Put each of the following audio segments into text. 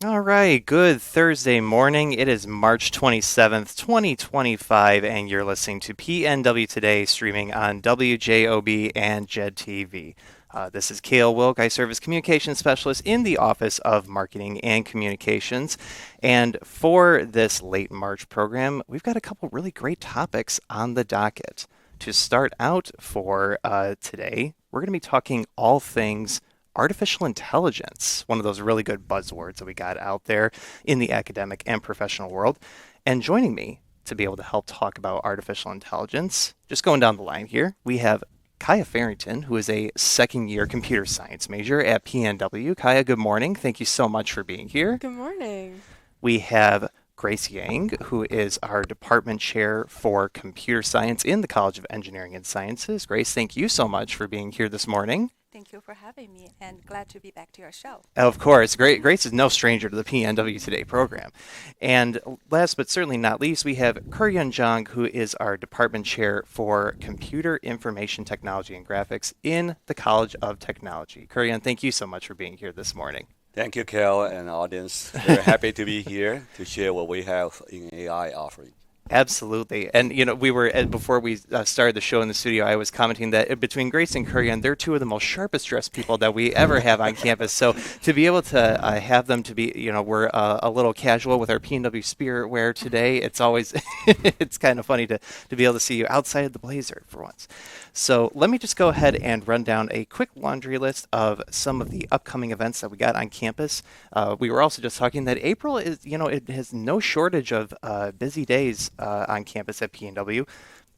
All right, good Thursday morning. It is March 27th, 2025, and you're listening to PNW Today streaming on WJOB and JED TV. This is Kale Wilk. I serve as Communications Specialist in the Office of Marketing and Communications. And for this late March program, we've got a couple really great topics on the docket. To start out for today, we're going to be talking all things artificial intelligence, one of those really good buzzwords that we got out there in the academic and professional world. And joining me to be able to help talk about artificial intelligence, just going down the line here, we have Kaya Farrington, who is a second year computer science major at PNW. Kaya, good morning. Thank you so much for being here. Good morning. We have Grace Yang, who is our department chair for computer science in the College of Engineering and Sciences. Grace, thank you so much for being here this morning. Thank you for having me and glad to be back to your show. Of course, Grace is no stranger to the PNW Today program. And last but certainly not least, we have Kuryun Jung, who is our department chair for Computer Information Technology and Graphics in the College of Technology. Kuryun, thank you so much for being here this morning. Thank you, Kel, and audience. Very happy to be here to share what we have in AI offering. Absolutely. And, we were, before we started the show in the studio, I was commenting that between Grace and Curry, they're two of the most sharpest dressed people that we ever have on campus. So to be able to have them to be, we're a little casual with our PNW spirit wear today. It's always, it's kind of funny to be able to see you outside of the blazer for once. So let me just go ahead and run down a quick laundry list of some of the upcoming events that we got on campus. We were also just talking that April is, it has no shortage of busy days on campus at PNW.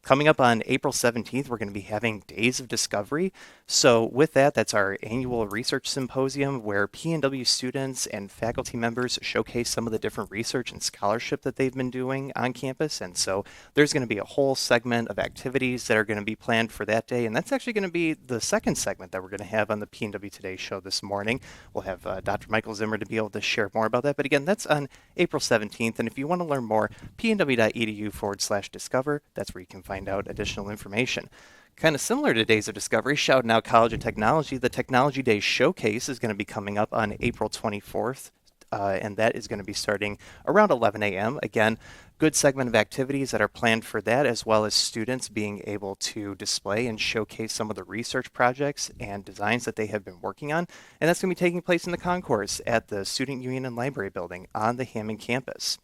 Coming up on April 17th, we're going to be having Days of Discovery. So with that, that's our annual research symposium where PNW students and faculty members showcase some of the different research and scholarship that they've been doing on campus. And so there's going to be a whole segment of activities that are going to be planned for that day. And that's actually going to be the second segment that we're going to have on the PNW Today show this morning. We'll have Dr. Michael Zimmer to be able to share more about that. But again, that's on April 17th. And if you want to learn more, pnw.edu/discover, that's where you can find out additional information. Kind of similar to Days of Discovery, shouting out College of Technology, the Technology Day Showcase is going to be coming up on April 24th, and that is going to be starting around 11 a.m. Again, good segment of activities that are planned for that, as well as students being able to display and showcase some of the research projects and designs that they have been working on. And that's going to be taking place in the concourse at the Student Union and Library Building on the Hammond campus.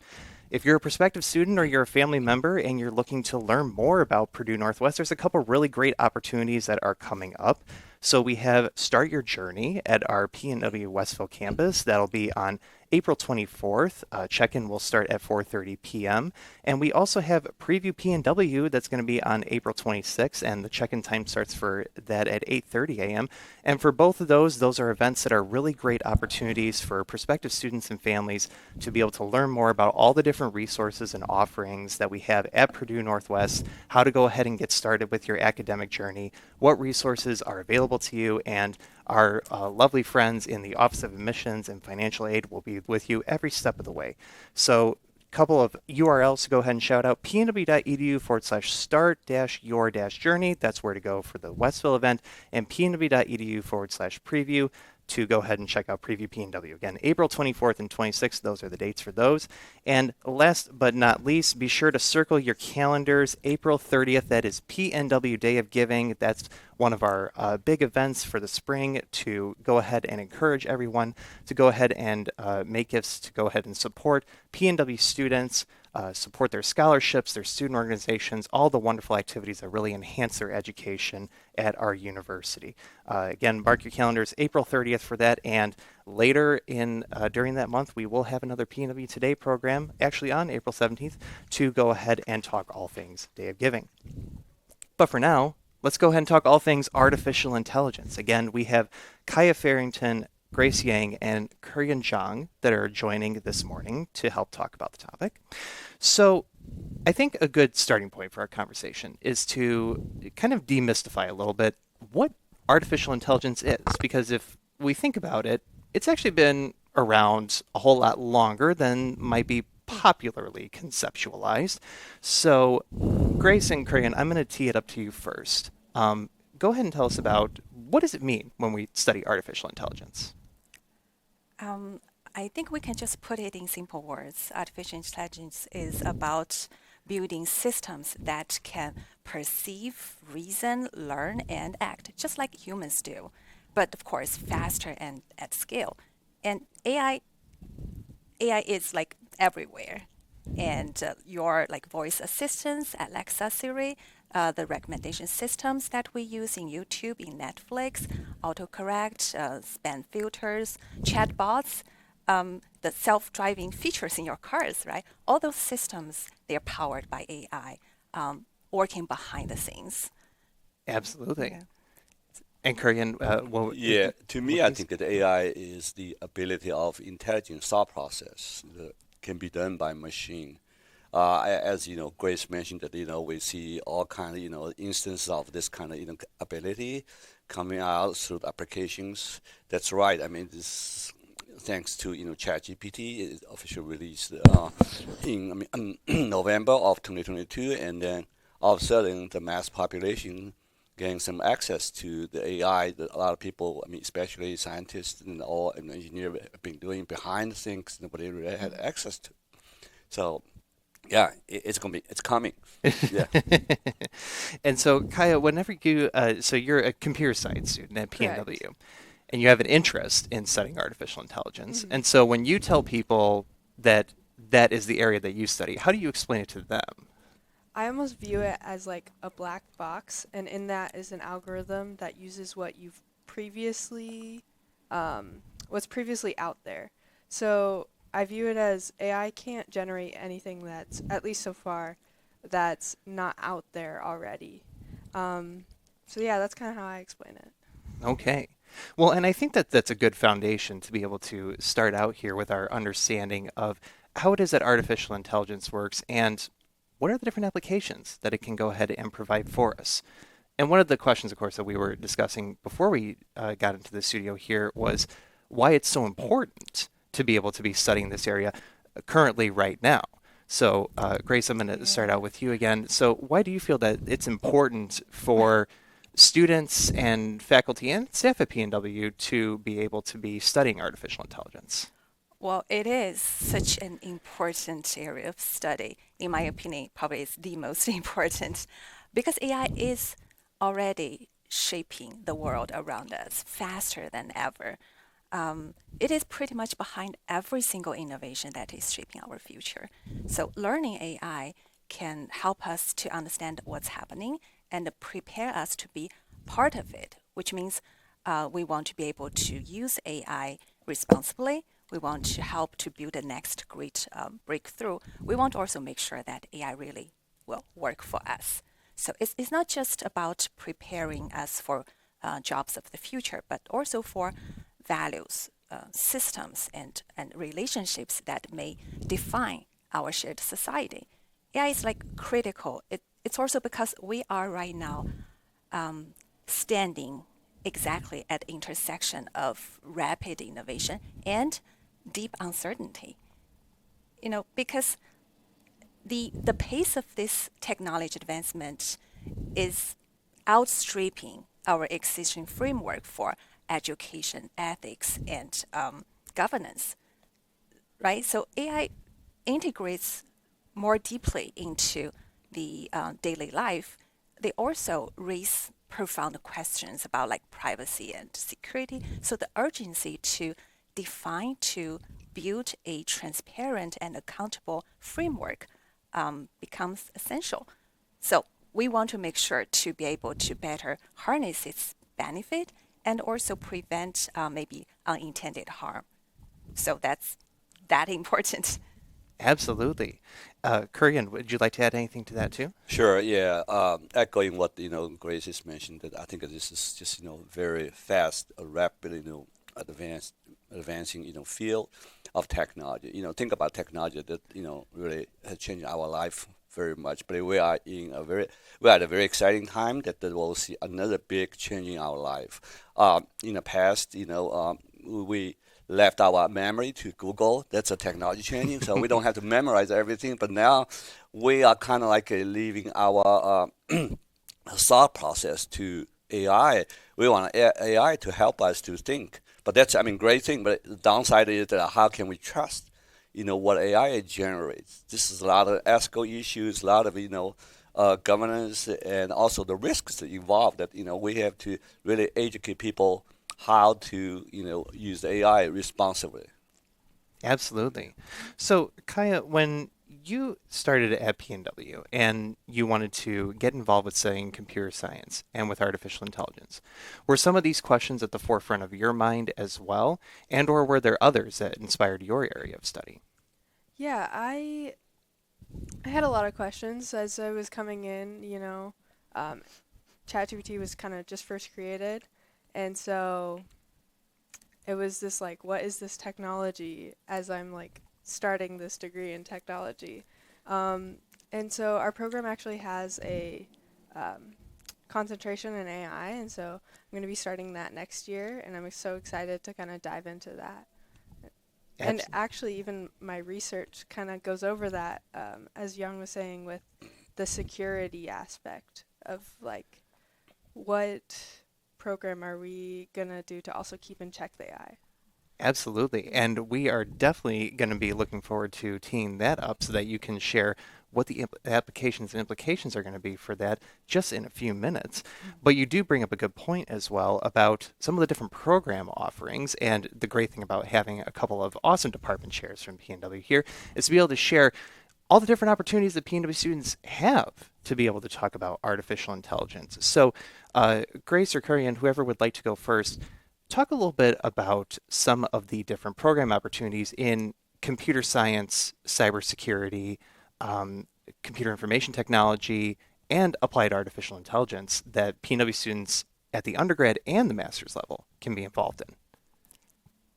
If you're a prospective student or you're a family member and you're looking to learn more about Purdue Northwest, there's a couple really great opportunities that are coming up. So we have Start Your Journey at our PNW Westville campus. That'll be on April 24th. Check-in will start at 4:30 p.m. And we also have Preview PNW that's going to be on April 26th, and the check-in time starts for that at 8:30 a.m. And for both of those are events that are really great opportunities for prospective students and families to be able to learn more about all the different resources and offerings that we have at Purdue Northwest, how to go ahead and get started with your academic journey, what resources are available to you, and our lovely friends in the Office of Admissions and Financial Aid will be with you every step of the way. So a couple of URLs to go ahead and shout out: pnw.edu/start-your-journey. That's where to go for the Westville event, and pnw.edu/preview to go ahead and check out Preview PNW. Again, April 24th and 26th, those are the dates for those. And last but not least, be sure to circle your calendars. April 30th, that is PNW Day of Giving. That's one of our big events for the spring to go ahead and encourage everyone to go ahead and make gifts to go ahead and support PNW students, support their scholarships, their student organizations, all the wonderful activities that really enhance their education at our university. Again, mark your calendars, April 30th for that, and later in during that month, we will have another PNW Today program, actually on April 17th, to go ahead and talk all things Day of Giving. But for now, let's go ahead and talk all things artificial intelligence. Again, we have Kaya Farrington, Grace Yang, and Kuryun Jung that are joining this morning to help talk about the topic. So I think a good starting point for our conversation is to kind of demystify a little bit what artificial intelligence is, because if we think about it, it's actually been around a whole lot longer than might be popularly conceptualized. So Grace and Kuryun, I'm going to tee it up to you first. Go ahead and tell us about what does it mean when we study artificial intelligence? I think we can just put it in simple words. Artificial intelligence is about building systems that can perceive, reason, learn, and act, just like humans do, but of course, faster and at scale. And AI is like everywhere. And your like voice assistants, Alexa, Siri, the recommendation systems that we use in YouTube, in Netflix, autocorrect, spam filters, chatbots, the self-driving features in your cars, right? All those systems, they're powered by AI, working behind the scenes. Absolutely. Yeah. And Korean, Yeah, to me, I please. think that AI is the ability of intelligent thought process that can be done by machine. As you know, Grace mentioned that we see all kind of instances of this kind of ability coming out through the applications. That's right. I mean, this thanks to ChatGPT, it officially released in November of 2022, and then all of a sudden the mass population getting some access to the AI that a lot of people, I mean, especially scientists and all and engineers have been doing behind the scenes, nobody really had access to. So yeah, it's coming. Yeah, And so, Kaya, whenever so you're a computer science student at Correct. PNW, and you have an interest in studying artificial intelligence. Mhm. And so, when you tell people that that is the area that you study, how do you explain it to them? I almost view it as like a black box, and in that is an algorithm that uses what you've previously, what's previously out there. So I view it as AI can't generate anything that's, at least so far, that's not out there already. Um, so yeah, that's kind of how I explain it. Okay. Well, and I think that that's a good foundation to be able to start out here with our understanding of how it is that artificial intelligence works and what are the different applications that it can go ahead and provide for us. And one of the questions, of course, that we were discussing before we got into the studio here was why it's so important to be able to be studying this area currently right now. So, Grace, I'm going to start Yeah. out with you again. So, why do you feel that it's important for students and faculty and staff at PNW to be able to be studying artificial intelligence? Well, it is such an important area of study. In my opinion, probably is the most important because AI is already shaping the world around us faster than ever. It is pretty much behind every single innovation that is shaping our future. So, learning AI can help us to understand what's happening and prepare us to be part of it, which means we want to be able to use AI responsibly. We want to help to build the next great breakthrough. We want to also make sure that AI really will work for us. So it's not just about preparing us for jobs of the future, but also for values, systems, and relationships that may define our shared society. AI is like critical. It's also because we are right now standing exactly at the intersection of rapid innovation and deep uncertainty. Because the pace of this technology advancement is outstripping our existing framework for education, ethics, and governance, right? So AI integrates more deeply into the daily life. They also raise profound questions about like privacy and security. So the urgency to define, to build a transparent and accountable framework becomes essential. So we want to make sure to be able to better harness its benefit and also prevent maybe unintended harm. So that's that important. Absolutely. Korean, would you like to add anything to that too? sure. Yeah, echoing what Grace has mentioned, that I think that this is just very fast, rapidly advancing field of technology. Think about technology that really has changed our life very much. But we are at a very exciting time that we'll see another big change in our life. In the past, we left our memory to Google. That's a technology changing, so we don't have to memorize everything. But now we are kind of like leaving our thought process to AI. We want AI to help us to think. But that's, I mean, great thing. But the downside is that how can we trust, what AI generates? This is a lot of ethical issues, a lot of, governance, and also the risks involved that, we have to really educate people how to, use AI responsibly. Absolutely. So, Kaya, when you started at PNW and you wanted to get involved with studying computer science and with artificial intelligence, were some of these questions at the forefront of your mind as well, and or were there others that inspired your area of study? Yeah, I had a lot of questions as I was coming in, ChatGPT was kind of just first created, and so it was this like, what is this technology as I'm like starting this degree in technology? Um, and so our program actually has a um, concentration in AI, and so I'm going to be starting that next year, and I'm so excited to kind of dive into that. And Abs- actually, even my research kind of goes over that, as Young was saying, with the security aspect of like, what program are we gonna do to also keep in check the AI? Absolutely. And we are definitely going to be looking forward to teeing that up so that you can share what the applications and implications are going to be for that just in a few minutes. But you do bring up a good point as well about some of the different program offerings. And the great thing about having a couple of awesome department chairs from PNW here is to be able to share all the different opportunities that PNW students have to be able to talk about artificial intelligence. So, Grace or Kurian, whoever would like to go first, talk a little bit about some of the different program opportunities in computer science, cybersecurity, um, computer information technology, and applied artificial intelligence that PNW students at the undergrad and the master's level can be involved in.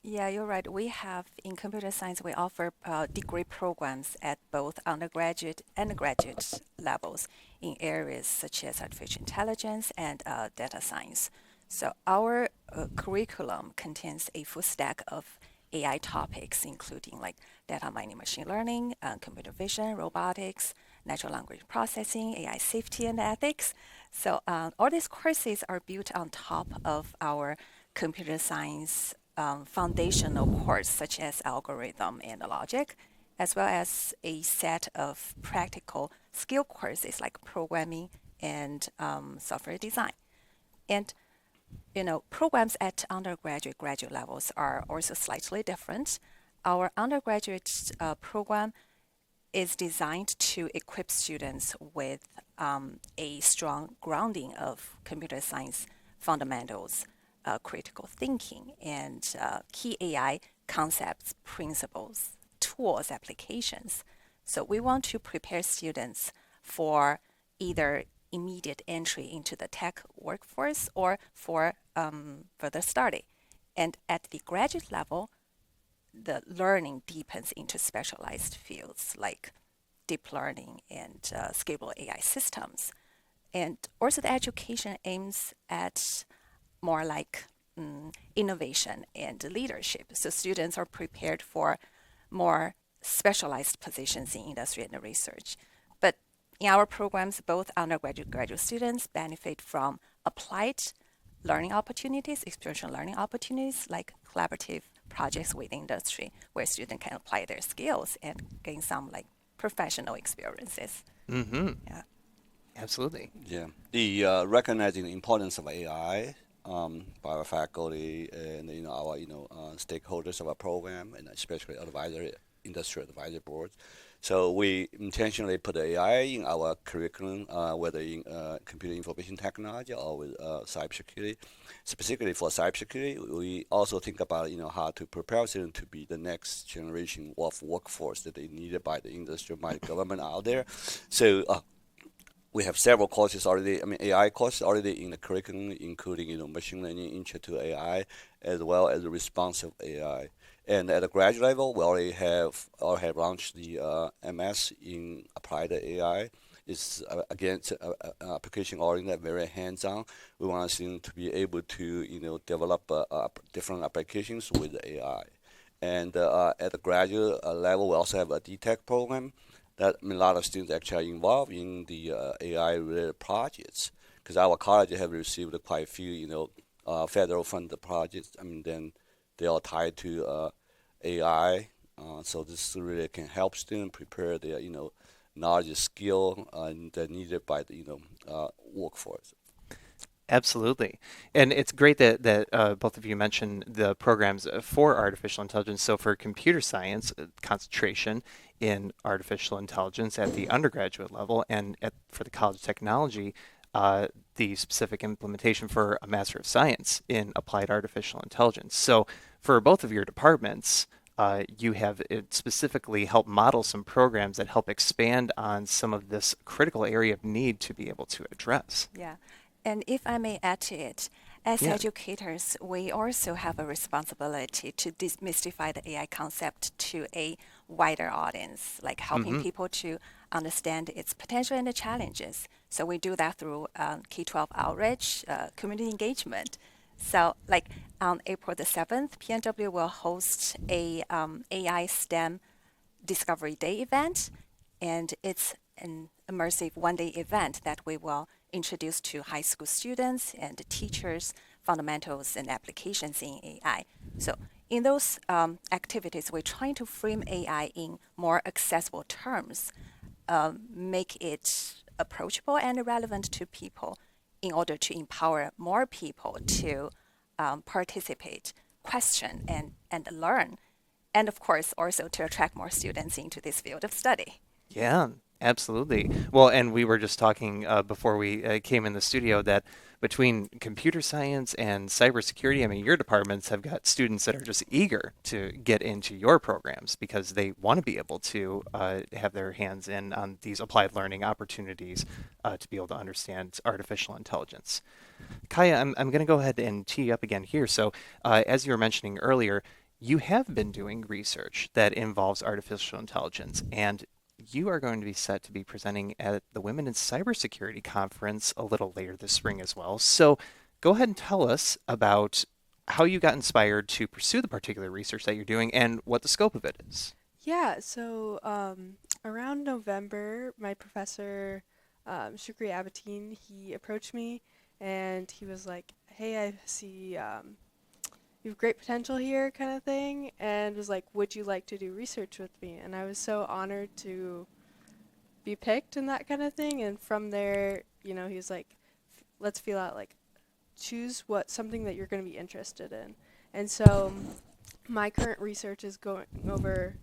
Yeah, you're right. We have in computer science, we offer degree programs at both undergraduate and graduate levels in areas such as artificial intelligence and data science. So our curriculum contains a full stack of AI topics, including like data mining, machine learning, computer vision, robotics, natural language processing, AI safety and ethics. So all these courses are built on top of our computer science foundational course, such as algorithm and logic, as well as a set of practical skill courses like programming and software design. And programs at undergraduate, graduate levels are also slightly different. Our undergraduate program is designed to equip students with a strong grounding of computer science fundamentals, critical thinking, and key AI concepts, principles, tools, applications. So we want to prepare students for either immediate entry into the tech workforce or for further study. And at the graduate level, the learning deepens into specialized fields like deep learning and scalable AI systems. And also, the education aims at more like innovation and leadership. So, students are prepared for more specialized positions in industry and research. But in our programs, both undergraduate and graduate students benefit from applied learning opportunities, experiential learning opportunities like collaborative projects with industry where students can apply their skills and gain some like professional experiences. Mm-hmm. Yeah. Absolutely. Yeah, the recognizing the importance of AI by our faculty and our stakeholders of our program and especially advisory industry advisory boards. So we intentionally put AI in our curriculum, whether in computer information technology or with cybersecurity. Specifically for cybersecurity, we also think about how to prepare students to be the next generation of workforce that is needed by the industry, by the government out there. So we have several courses already. I mean, AI courses already in the curriculum, including machine learning, intro to AI, as well as responsive AI. And at the graduate level, we already have launched the MS in applied AI. It's again application oriented, very hands-on. We want students to be able to develop different applications with AI. And at the graduate level, we also have a DTech program that a lot of students actually are involved in the AI-related projects because our college have received quite a few, federal funded projects. I mean, then they are tied to AI. So this really can help students prepare their, knowledge, skill, that needed by the, workforce. Absolutely. And it's great that both of you mentioned the programs for artificial intelligence. So for computer science, concentration in artificial intelligence at the undergraduate level, and for the College of Technology, the specific implementation for a Master of Science in applied artificial intelligence. So for both of your departments, you have specifically helped model some programs that help expand on some of this critical area of need to be able to address. Yeah. And if I may add to it, as Yeah. educators, we also have a responsibility to demystify the AI concept to a wider audience, like helping people to understand its potential and the challenges. So we do that through K-12 outreach, community engagement. So like on April the 7th, PNW will host a AI STEM Discovery Day event, and it's an immersive one-day event that we will introduce to high school students and teachers fundamentals and applications in AI. So in those activities, we're trying to frame AI in more accessible terms, make it approachable and relevant to people in order to empower more people to participate, question, and learn. And of course, also to attract more students into this field of study. Yeah, absolutely. Well, and we were just talking before we came in the studio that between computer science and cybersecurity, I mean, your departments have got students that are just eager to get into your programs because they want to be able to have their hands in on these applied learning opportunities to be able to understand artificial intelligence. Kaya, I'm going to go ahead and tee you up again here. So, as you were mentioning earlier, you have been doing research that involves artificial intelligence, and you are going to be set to be presenting at the Women in Cybersecurity Conference a little later this spring as well. So, go ahead and tell us about how you got inspired to pursue the particular research that you're doing and what the scope of it is. Yeah, so around November, my professor, Shukri Abatine, he approached me and he was like, "Hey, I see you have great potential here," kind of thing, and was like, "Would you like to do research with me?" And I was so honored to be picked and that kind of thing. And from there, he was like, "Let's feel out, like, choose something that you're going to be interested in." And so my current research is going over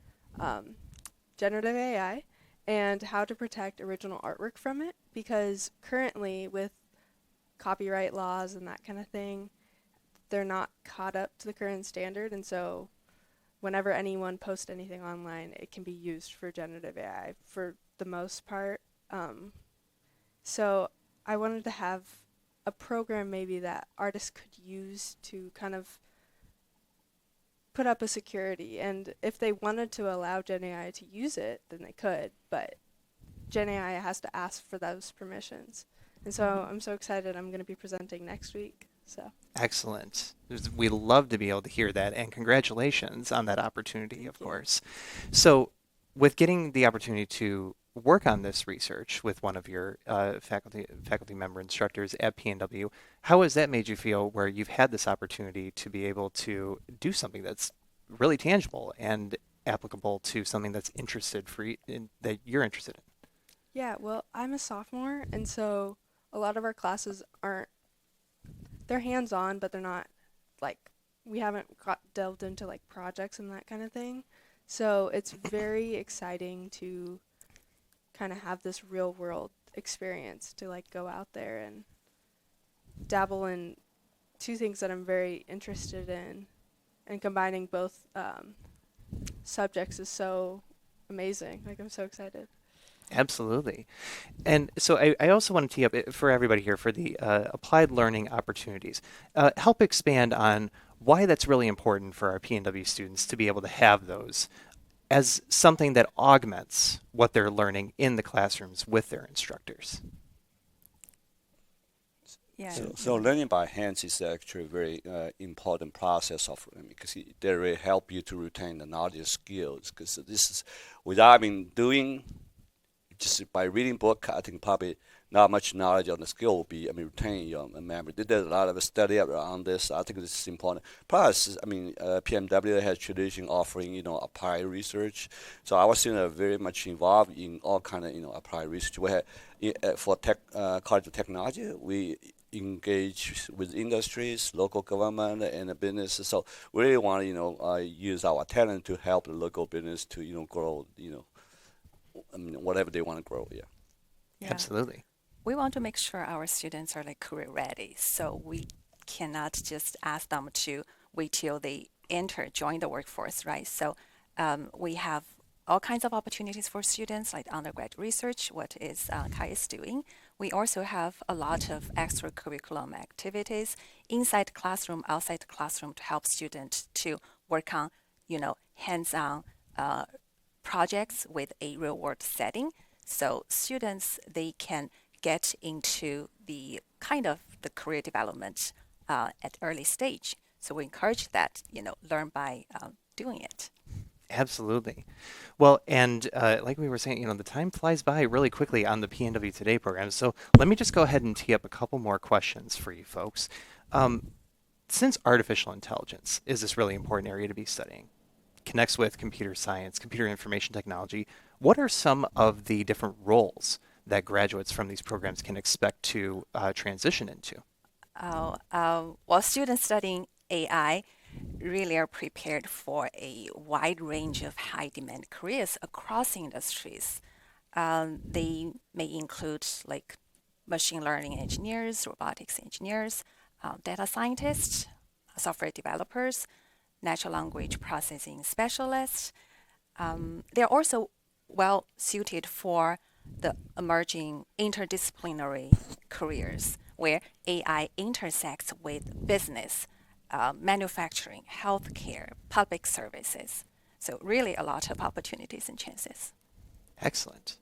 generative AI and how to protect original artwork from it, because currently with copyright laws and that kind of thing, they're not caught up to the current standard, and so whenever anyone posts anything online, it can be used for generative AI for the most part. So I wanted to have a program maybe that artists could use to kind of put up a security, and if they wanted to allow Gen AI to use it, then they could, but Gen AI has to ask for those permissions. And so I'm so excited. I'm going to be presenting next week. So Excellent. We love to be able to hear that, and congratulations on that opportunity, thank of you. course. So, with getting the opportunity to work on this research with one of your faculty member instructors at PNW, how has that made you feel where you've had this opportunity to be able to do something that's really tangible and applicable to something that's that you're interested in? Yeah, well, I'm a sophomore, and so a lot of our classes aren't, they're hands-on, but they're not like, we haven't got delved into like projects and that kind of thing. So it's very exciting to kind of have this real world experience to like go out there and dabble in two things that I'm very interested in, and combining both subjects is so amazing. Like, I'm so excited. Absolutely. And so I also want to tee up for everybody here for the applied learning opportunities. Help expand on why that's really important for our PNW students to be able to have those as something that augments what they're learning in the classrooms with their instructors. Yeah. So learning by hands is actually a very important process of learning because they really help you to retain the knowledge skills. Because this is without doing just by reading book, I think probably not much knowledge on the skill will be, retain your memory. They did a lot of study around this. I think this is important. Plus, PMW has tradition offering, applied research. So our students are very much involved in all kind of, applied research. We have, for College of Technology, we engage with industries, local government, and the business. So we really want to, use our talent to help the local business to, grow, whatever they want to grow. Yeah. Yeah. Absolutely. We want to make sure our students are like career ready. So we cannot just ask them to wait till they join the workforce, right? So we have all kinds of opportunities for students, like undergrad research, what is Kai is doing. We also have a lot of extracurriculum activities inside classroom, outside classroom to help students to work on, hands-on projects with a real-world setting. So students, they can get into the kind of the career development at early stage. So we encourage that, learn by doing it. Absolutely. Well, and like we were saying, the time flies by really quickly on the PNW Today program. So let me just go ahead and tee up a couple more questions for you folks. Since artificial intelligence is this really important area to be studying, connects with computer science, computer information technology, what are some of the different roles that graduates from these programs can expect to transition into? While students studying AI really are prepared for a wide range of high-demand careers across industries. They may include like machine learning engineers, robotics engineers, data scientists, software developers, natural language processing specialists. They're also well suited for the emerging interdisciplinary careers where AI intersects with business, manufacturing, healthcare, public services. So really a lot of opportunities and chances. Excellent.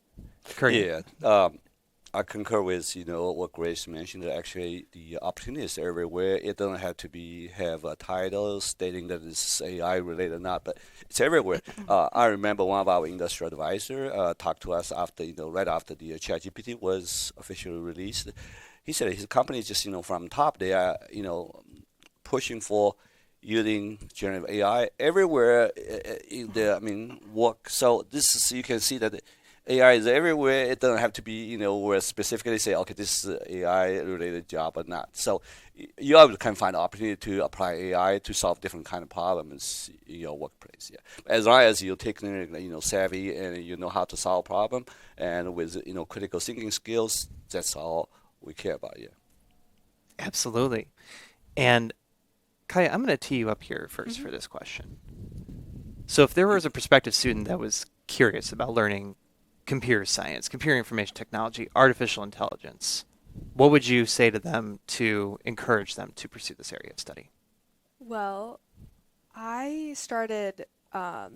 Korean. Yeah. I concur with what Grace mentioned. Actually, the opportunity is everywhere. It doesn't have to have a title stating that it's AI related or not, but it's everywhere. I remember one of our industry advisor talked to us after right after the ChatGPT was officially released. He said his company just from top they are pushing for using generative AI everywhere in the work. So this is you can see that AI is everywhere. It doesn't have to be, where specifically say, okay, this is an AI-related job or not. So you can find an opportunity to apply AI to solve different kind of problems in your workplace. Yeah, as long as you're technically, savvy and you know how to solve a problem, and with critical thinking skills, that's all we care about. Yeah. Absolutely. And Kai, I'm going to tee you up here 1st for this question. So if there was a prospective student that was curious about learning computer science, computer information technology, artificial intelligence, what would you say to them to encourage them to pursue this area of study? Well, I started, I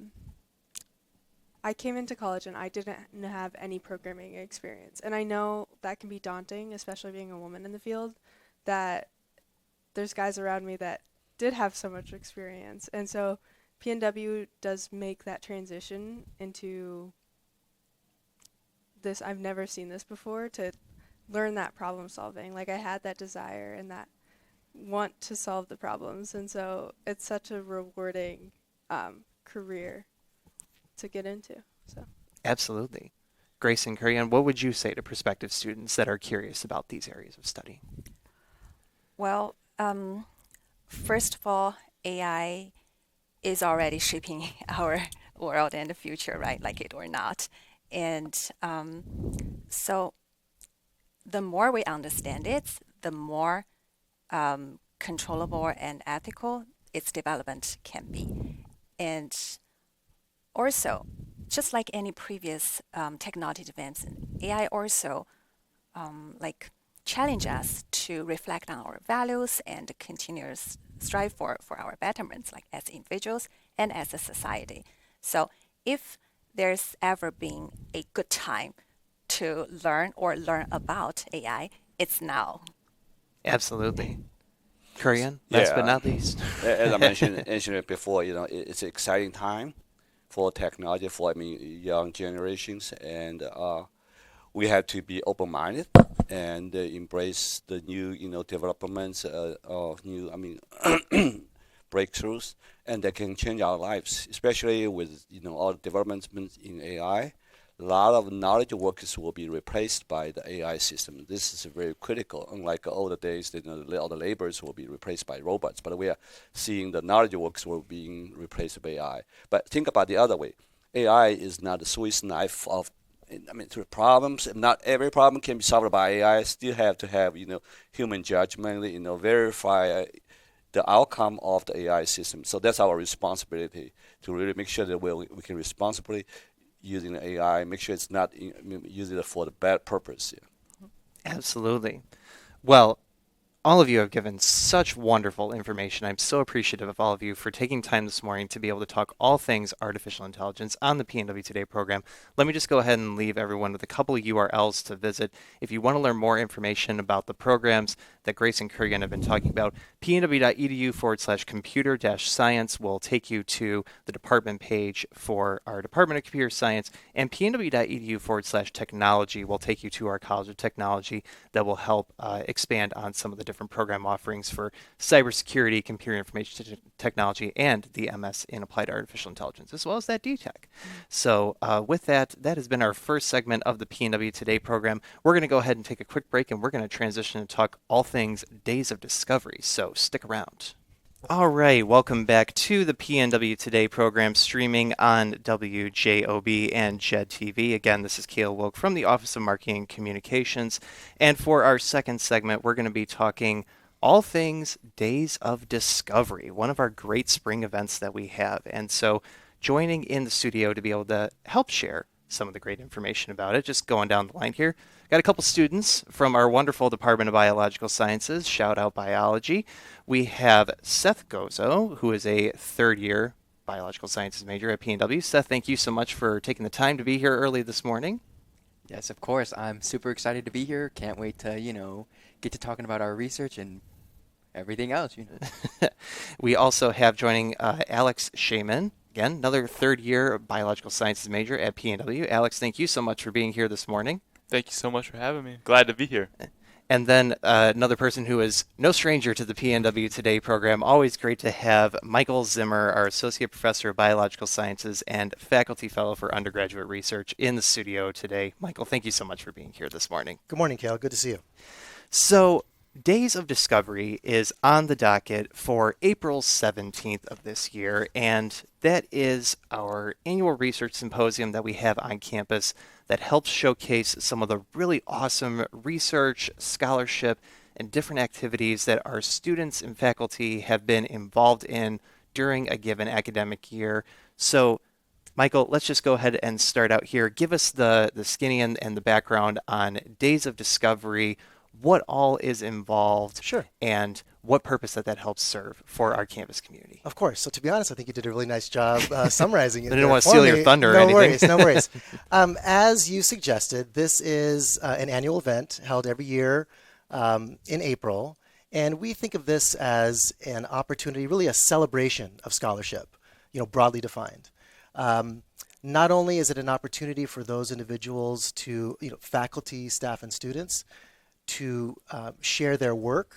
came into college and I didn't have any programming experience. And I know that can be daunting, especially being a woman in the field, that there's guys around me that did have so much experience. And so PNW does make that transition into this. I've never seen this before, to learn that problem solving. Like I had that desire and that want to solve the problems. And so it's such a rewarding career to get into. So Absolutely. Grace and Korean, what would you say to prospective students that are curious about these areas of study? Well, first of all, AI is already shaping our world and the future, right? Like it or not. And so the more we understand it, the more controllable and ethical its development can be. And also, just like any previous technology advance, AI also challenge us to reflect on our values and continuous strive for our betterments, like as individuals and as a society. So if there's ever been a good time to learn about AI, it's now. Absolutely. Korean, last but not least. As I mentioned it before, it's an exciting time for technology for young generations, and we have to be open-minded and embrace the new, developments or new, breakthroughs, and that can change our lives, especially with, all the developments in AI. A lot of knowledge workers will be replaced by the AI system. This is very critical. Unlike older days, all the laborers will be replaced by robots, but we are seeing the knowledge workers will being replaced by AI. But think about the other way. AI is not a Swiss knife of, to problems. Not every problem can be solved by AI. Still have to have, human judgment, verify the outcome of the AI system. So that's our responsibility to really make sure that we can responsibly using the AI, make sure it's not using it for the bad purpose. Yeah. Absolutely. Well, all of you have given such wonderful information. I'm so appreciative of all of you for taking time this morning to be able to talk all things artificial intelligence on the PNW Today program. Let me just go ahead and leave everyone with a couple of URLs to visit. If you want to learn more information about the programs that Grace and Kurgan have been talking about, pnw.edu/computer-science will take you to the department page for our Department of Computer Science, and pnw.edu/technology will take you to our College of Technology that will help expand on some of the different program offerings for cybersecurity, computer information technology, and the MS in Applied Artificial Intelligence, as well as that DTech. So with that, that has been our first segment of the PNW Today program. We're going to go ahead and take a quick break, and we're going to transition and talk all things Days of Discovery. So stick around. All right, welcome back to the PNW Today program, streaming on WJOB and JED TV. Again, this is Kale Wilk from the Office of Marketing and Communications. And for our second segment, we're going to be talking all things Days of Discovery, one of our great spring events that we have. And so joining in the studio to be able to help share some of the great information about it, just going down the line here, got a couple students from our wonderful Department of Biological Sciences, shout out biology. We have Seth Gozo, who is a third-year biological sciences major at PNW. Seth, thank you so much for taking the time to be here early this morning. Yes, of course. I'm super excited to be here. Can't wait to, get to talking about our research and everything else. We also have joining Alex Shaman, again, another third-year biological sciences major at PNW. Alex, thank you so much for being here this morning. Thank you so much for having me. Glad to be here. And then another person who is no stranger to the PNW Today program. Always great to have Michael Zimmer, our Associate Professor of Biological Sciences and Faculty Fellow for Undergraduate Research in the studio today. Michael, thank you so much for being here this morning. Good morning, Kale. Good to see you. So, Days of Discovery is on the docket for April 17th of this year, and that is our annual research symposium that we have on campus that helps showcase some of the really awesome research, scholarship, and different activities that our students and faculty have been involved in during a given academic year. So, Michael, let's just go ahead and start out here. Give us the skinny and the background on Days of Discovery, what all is involved, Sure. and what purpose that helps serve for our campus community. Of course. So to be honest, I think you did a really nice job summarizing it. I didn't want to steal your thunder or anything. No worries. As you suggested, this is an annual event held every year in April. And we think of this as an opportunity, really a celebration of scholarship, broadly defined. Not only is it an opportunity for those individuals to, faculty, staff, and students to share their work,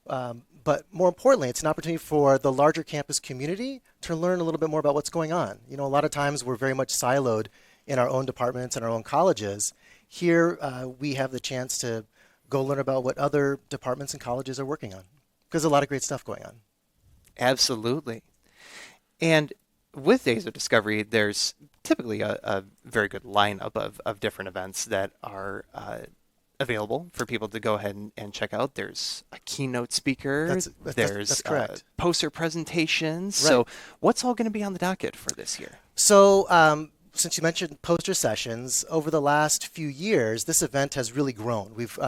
but more importantly, it's an opportunity for the larger campus community to learn a little bit more about what's going on. A lot of times we're very much siloed in our own departments and our own colleges. Here, we have the chance to go learn about what other departments and colleges are working on, because there's a lot of great stuff going on. Absolutely. And with Days of Discovery, there's typically a very good lineup of different events that are available for people to go ahead and check out. There's a keynote speaker. That's correct. Poster presentations. Right. So what's all going to be on the docket for this year? So since you mentioned poster sessions, over the last few years, this event has really grown. We've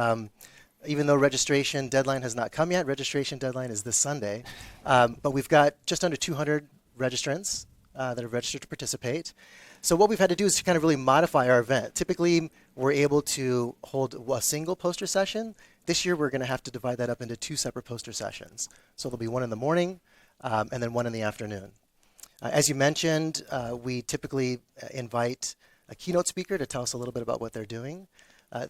even though registration deadline has not come yet, registration deadline is this Sunday, but we've got just under 200 registrants that have registered to participate. So what we've had to do is to kind of really modify our event. Typically, we're able to hold a single poster session. This year, we're going to have to divide that up into two separate poster sessions. So there'll be one in the morning and then one in the afternoon. As you mentioned, we typically invite a keynote speaker to tell us a little bit about what they're doing.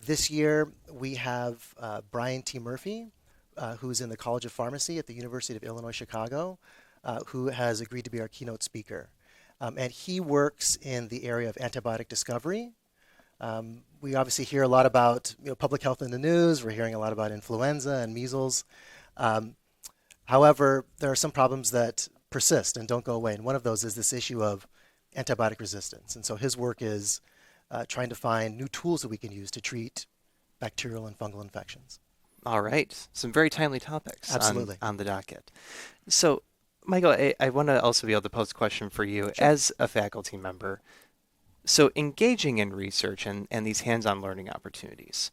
This year, we have Brian T. Murphy, who's in the College of Pharmacy at the University of Illinois Chicago, who has agreed to be our keynote speaker. And he works in the area of antibiotic discovery. We obviously hear a lot about public health in the news. We're hearing a lot about influenza and measles. However, there are some problems that persist and don't go away. And one of those is this issue of antibiotic resistance. And so his work is trying to find new tools that we can use to treat bacterial and fungal infections. All right. Some very timely topics Absolutely. on the docket. So, Michael, I want to also be able to pose a question for you as a faculty member. So engaging in research and these hands-on learning opportunities,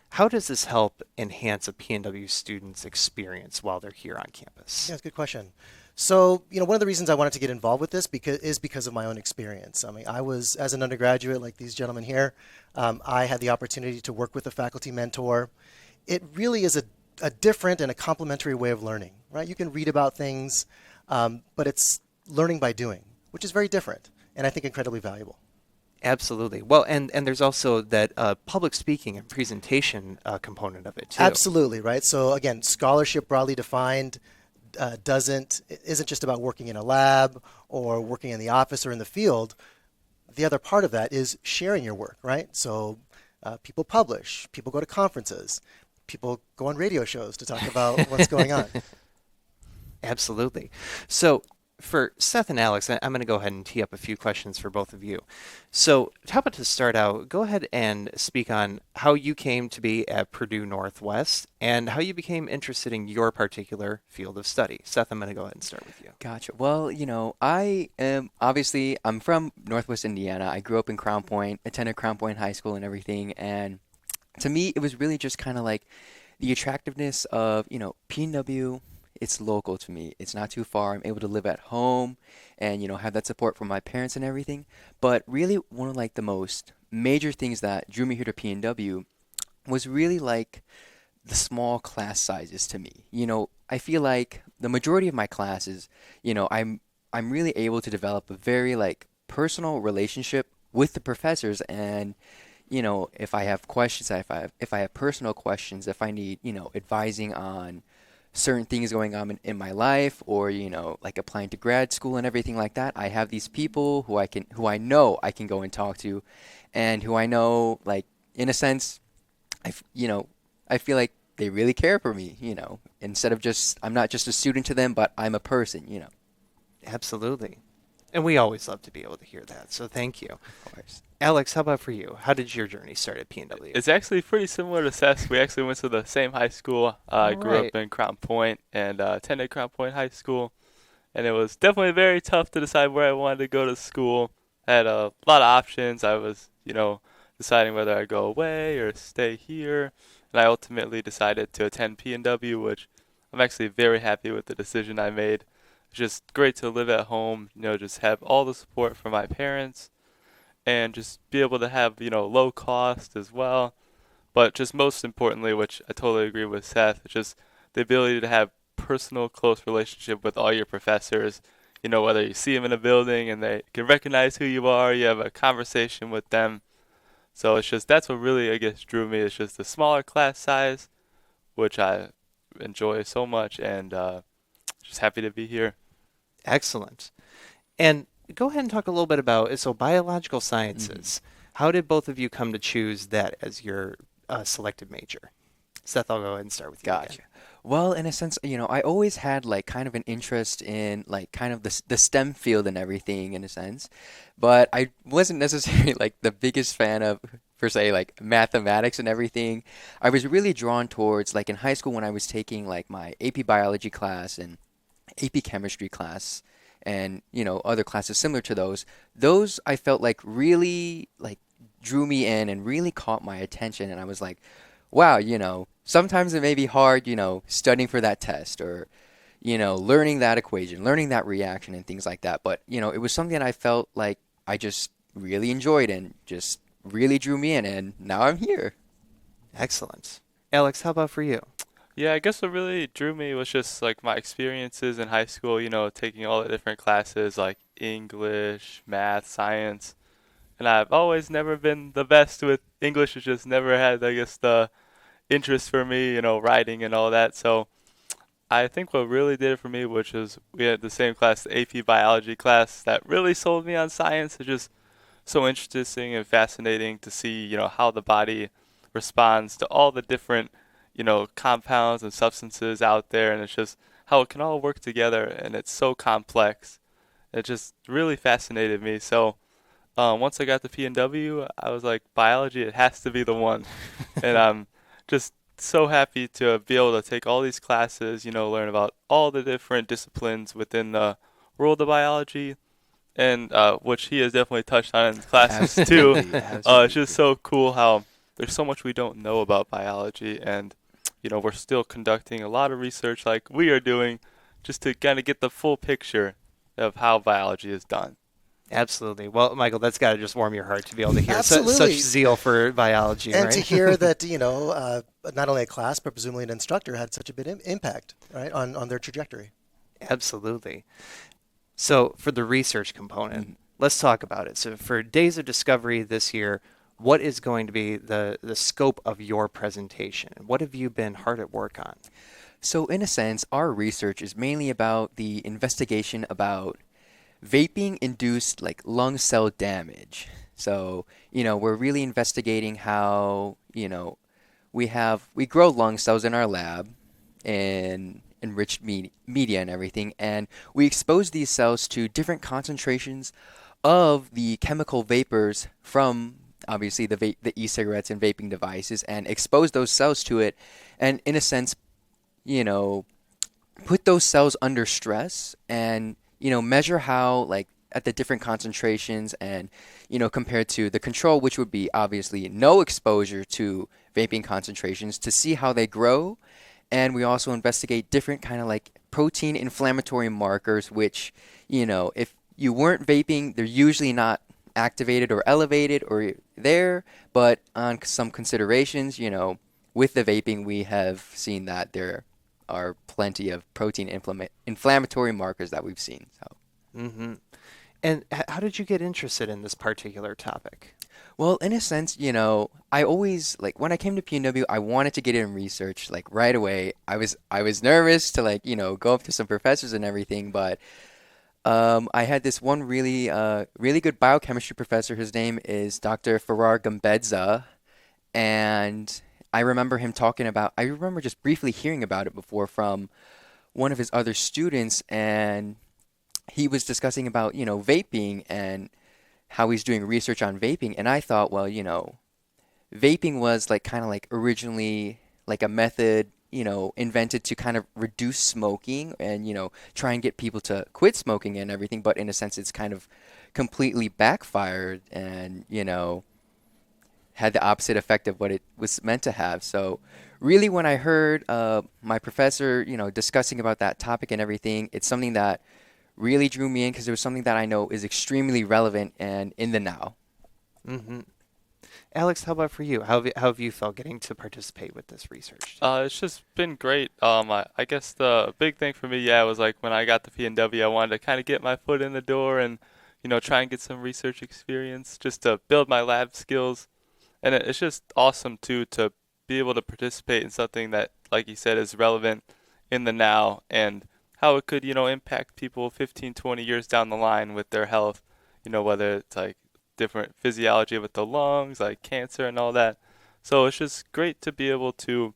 how does this help enhance a PNW student's experience while they're here on campus? Yeah, that's a good question. So, one of the reasons I wanted to get involved with this is because of my own experience. I mean, I was, as an undergraduate, like these gentlemen here, I had the opportunity to work with a faculty mentor. It really is a different and a complementary way of learning, right? You can read about things, but it's learning by doing, which is very different and I think incredibly valuable. Absolutely. Well, and there's also that public speaking and presentation component of it too. Absolutely, right? So again, scholarship broadly defined isn't just about working in a lab or working in the office or in the field. The other part of that is sharing your work, right? So people publish, people go to conferences, people go on radio shows to talk about what's going on. Absolutely. So for Seth and Alex, I'm going to go ahead and tee up a few questions for both of you. So how about to start out, go ahead and speak on how you came to be at Purdue Northwest and how you became interested in your particular field of study. Seth, I'm going to go ahead and start with you. Gotcha. Well, I'm from Northwest Indiana. I grew up in Crown Point, attended Crown Point High School and everything. And to me, it was really just kind of like the attractiveness of, PNW. It's local to me. It's not too far. I'm able to live at home and, have that support from my parents and everything. But really, one of like the most major things that drew me here to PNW was really like the small class sizes to me. I feel like the majority of my classes, I'm really able to develop a very like personal relationship with the professors. And if I have questions, if I have personal questions, if I need advising on certain things going on in my life, or like applying to grad school and everything like that, I have these people who I know I can go and talk to, and who I know, like, in a sense, I feel like they really care for me, instead of just, I'm not just a student to them, but I'm a person. Absolutely. And we always love to be able to hear that. So thank you. Of course. Alex, how about for you? How did your journey start at PNW? It's actually pretty similar to Seth's. We actually went to the same high school. I grew up in Crown Point and attended Crown Point High School. And it was definitely very tough to decide where I wanted to go to school. I had a lot of options. I was, deciding whether I'd go away or stay here. And I ultimately decided to attend PNW, which I'm actually very happy with the decision I made. It's just great to live at home, just have all the support from my parents and just be able to have, low cost as well. But just most importantly, which I totally agree with Seth, it's just the ability to have personal, close relationship with all your professors. Whether you see them in a building and they can recognize who you are, you have a conversation with them. So it's just, that's what really, I guess, drew me. It's just the smaller class size, which I enjoy so much, and just happy to be here. Excellent. And go ahead and talk a little bit about, so biological sciences. How did both of you come to choose that as your selected major? Seth, I'll go ahead and start with you. Gotcha. Again. Well, in a sense, I always had like kind of an interest in like kind of the STEM field and everything in a sense, but I wasn't necessarily like the biggest fan of, per se, like mathematics and everything. I was really drawn towards, like, in high school when I was taking like my AP biology class and AP chemistry class and other classes similar to those I felt like really like drew me in and really caught my attention, and I was like, wow, sometimes it may be hard, studying for that test or, learning that equation, learning that reaction and things like that. But, it was something that I felt like I just really enjoyed and just really drew me in. And now I'm here. Excellent. Alex, how about for you? Yeah, I guess what really drew me was just like my experiences in high school, taking all the different classes like English, math, science. and I've always never been the best with English. It's just never had, I guess, the interest for me, writing and all that. So I think what really did it for me, which is we had the same class, the AP biology class, that really sold me on science. It's just so interesting and fascinating to see, how the body responds to all the different, compounds and substances out there, and it's just how it can all work together, and it's so complex. It just really fascinated me. So once I got to PNW, I was like, biology, it has to be the one. And I'm just so happy to be able to take all these classes, learn about all the different disciplines within the world of biology, and which he has definitely touched on in his classes too. Absolutely, It's just absolutely. so cool how there's so much we don't know about biology, and we're still conducting a lot of research like we are doing, just to kind of get the full picture of how biology is done. Absolutely. Well, Michael, that's got to just warm your heart to be able to hear such Absolutely. zeal for biology, And to right? hear that, not only a class, but presumably an instructor had such a big impact, right, on their trajectory. Absolutely. So for the research component, let's talk about it. So for Days of Discovery this year, what is going to be the scope of your presentation? What have you been hard at work on? So in a sense, our research is mainly about the investigation about vaping induced like lung cell damage. So, we're really investigating how, we grow lung cells in our lab in enriched media and everything, and we expose these cells to different concentrations of the chemical vapors from obviously the e-cigarettes and vaping devices, and expose those cells to it, and in a sense, you know, put those cells under stress and measure how like at the different concentrations and compared to the control, which would be obviously no exposure to vaping concentrations, to see how they grow. And we also investigate different kind of like protein inflammatory markers, which if you weren't vaping, they're usually not activated or elevated or there, but on some considerations, with the vaping, we have seen that there are plenty of protein inflammatory markers that we've seen. So, Hmm. And how did you get interested in this particular topic? well, in a sense, I always like when I came to PNW, I wanted to get in research like right away. I was nervous to like go up to some professors and everything, but I had this one really good biochemistry professor. His name is Dr. Farrar Gambedza, and I remember just briefly hearing about it before from one of his other students, and he was discussing about, vaping and how he's doing research on vaping. And I thought, well, vaping was like kind of like originally like a method, invented to kind of reduce smoking and, try and get people to quit smoking and everything. But in a sense, it's kind of completely backfired and, had the opposite effect of what it was meant to have. So really when I heard my professor, discussing about that topic and everything, it's something that really drew me in because it was something that I know is extremely relevant and in the now. Hmm. Alex, how about for you? How have you felt getting to participate with this research? It's just been great. I guess the big thing for me, yeah, was like when I got to PNW, I wanted to kind of get my foot in the door and, try and get some research experience just to build my lab skills. And it's just awesome too to be able to participate in something that, like you said, is relevant in the now and how it could, impact people 15, 20 years down the line with their health, whether it's like different physiology with the lungs, like cancer and all that. So it's just great to be able to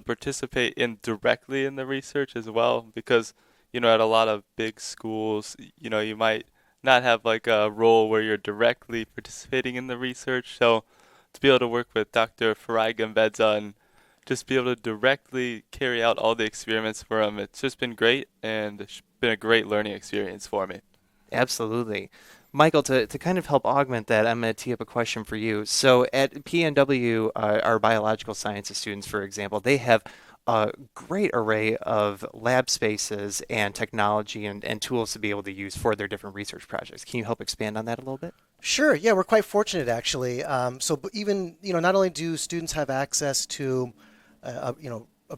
participate in directly in the research as well because, at a lot of big schools, you might not have like a role where you're directly participating in the research. So to be able to work with Dr. Farai Gambedza and just be able to directly carry out all the experiments for him, it's just been great and it's been a great learning experience for me. Absolutely. Michael, to kind of help augment that, I'm going to tee up a question for you. So at PNW, our biological sciences students, for example, they have a great array of lab spaces and technology and tools to be able to use for their different research projects. Can you help expand on that a little bit? Sure. Yeah, we're quite fortunate actually. Even not only do students have access to, a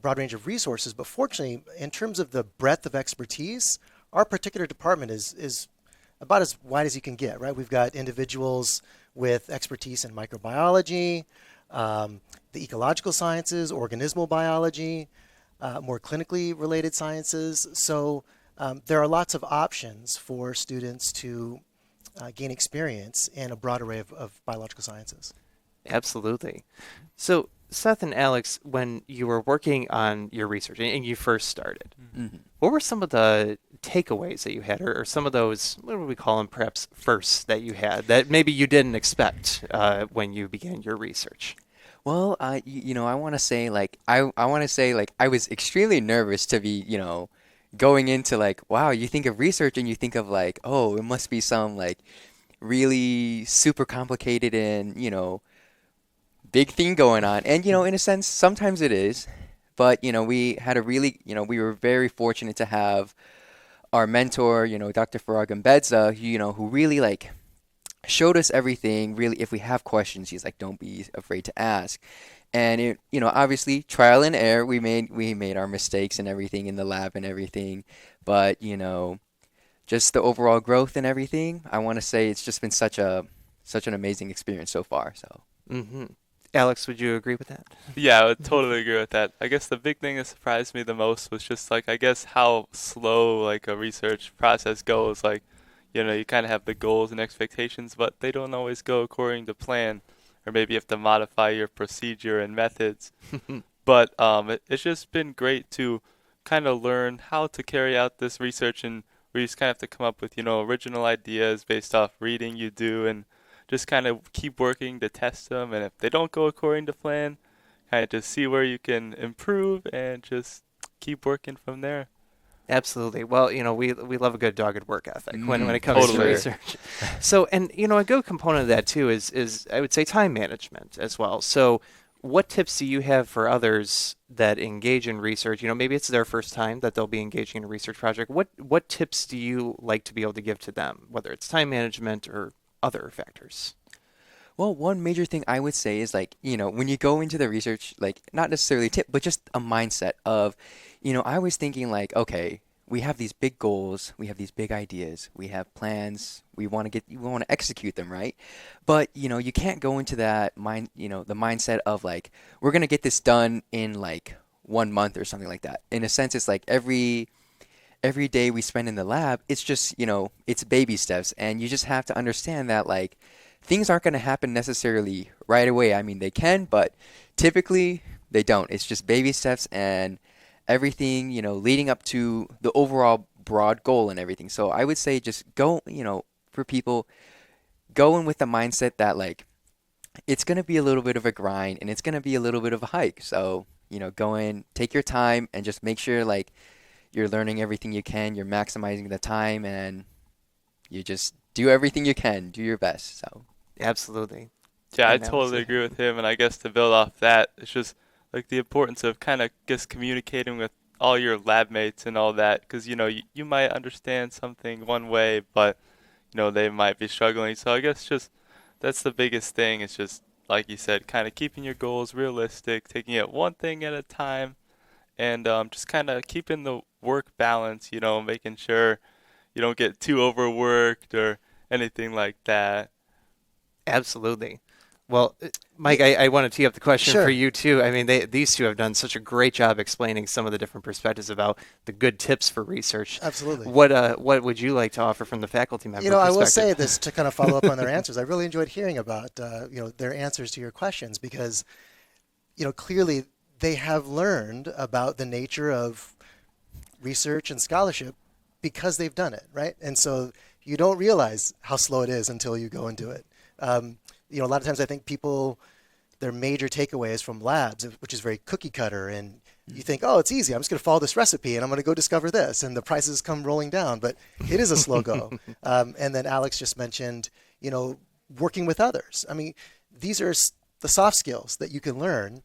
broad range of resources, but fortunately, in terms of the breadth of expertise, our particular department is about as wide as you can get, right? We've got individuals with expertise in microbiology, the ecological sciences, organismal biology, more clinically related sciences. So there are lots of options for students to gain experience in a broad array of biological sciences. Absolutely. So, Seth and Alex, when you were working on your research and you first started, Mhm. what were some of the takeaways that you had, or some of those, what would we call them, perhaps firsts that you had that maybe you didn't expect when you began your research? Well, I want to say like I want to say like I was extremely nervous to be, going into like, wow, you think of research and you think of like, oh, it must be some like really super complicated and, big thing going on. And, in a sense, sometimes it is. But, we had a really, we were very fortunate to have our mentor, Dr. Farag Mbedza, who really like showed us everything. Really, if we have questions, he's like, don't be afraid to ask. And it, obviously trial and error. We made our mistakes and everything in the lab and everything. But, just the overall growth and everything, I want to say it's just been such an amazing experience so far. So. Hmm. Alex, would you agree with that? Yeah, I would totally agree with that. I guess the big thing that surprised me the most was just like I guess how slow like a research process goes. Like, you kind of have the goals and expectations, but they don't always go according to plan, or maybe you have to modify your procedure and methods. But it's just been great to kind of learn how to carry out this research, and we just kind of have to come up with original ideas based off reading you do, and just kind of keep working to test them. And if they don't go according to plan, kind of just see where you can improve and just keep working from there. Absolutely. Well, we love a good dogged work ethic when it Mm, comes for to Totally. sure. research. So, and a good component of that too is I would say time management as well. So, what tips do you have for others that engage in research? Maybe it's their first time that they'll be engaging in a research project. What tips do you like to be able to give to them, whether it's time management or other factors? Well, one major thing I would say is like, when you go into the research, like not necessarily a tip, but just a mindset of, I was thinking like, okay, we have these big goals, we have these big ideas, we have plans, we want to execute them, right? But, you can't go into that the mindset of like, we're gonna get this done in like 1 month or something like that. In a sense, it's like every day we spend in the lab, it's just, it's baby steps. And you just have to understand that, like, things aren't going to happen necessarily right away. I mean, they can, but typically they don't. It's just baby steps and everything, leading up to the overall broad goal and everything. So I would say just go, for people, go in with the mindset that, like, it's going to be a little bit of a grind and it's going to be a little bit of a hike. So, go in, take your time, and just make sure, like, you're learning everything you can, you're maximizing the time, and you just do everything you can, do your best. So, Absolutely. Yeah, I And Alex, totally agree with him. And I guess to build off that, it's just like the importance of kind of just communicating with all your lab mates and all that. Because, you might understand something one way, but, they might be struggling. So I guess just that's the biggest thing. It's just, like you said, kind of keeping your goals realistic, taking it one thing at a time, and just kind of keeping the work balance, making sure you don't get too overworked or anything like that. absolutely. Well, Mike, Yeah, I want to tee up the question for sure. you too. I mean, these two have done such a great job explaining some of the different perspectives about the good tips for research. Absolutely. What would you like to offer from the faculty member I will say perspective? this to kind of follow up on their answers. I really enjoyed hearing about, their answers to your questions because, clearly they have learned about the nature of research and scholarship because they've done it, right? And so you don't realize how slow it is until you go and do it. A lot of times I think people, their major takeaways from labs, which is very cookie cutter, and you think, oh, it's easy. I'm just going to follow this recipe and I'm going to go discover this, and the prices come rolling down. But it is a slow go. And then Alex just mentioned, working with others. I mean, these are the soft skills that you can learn,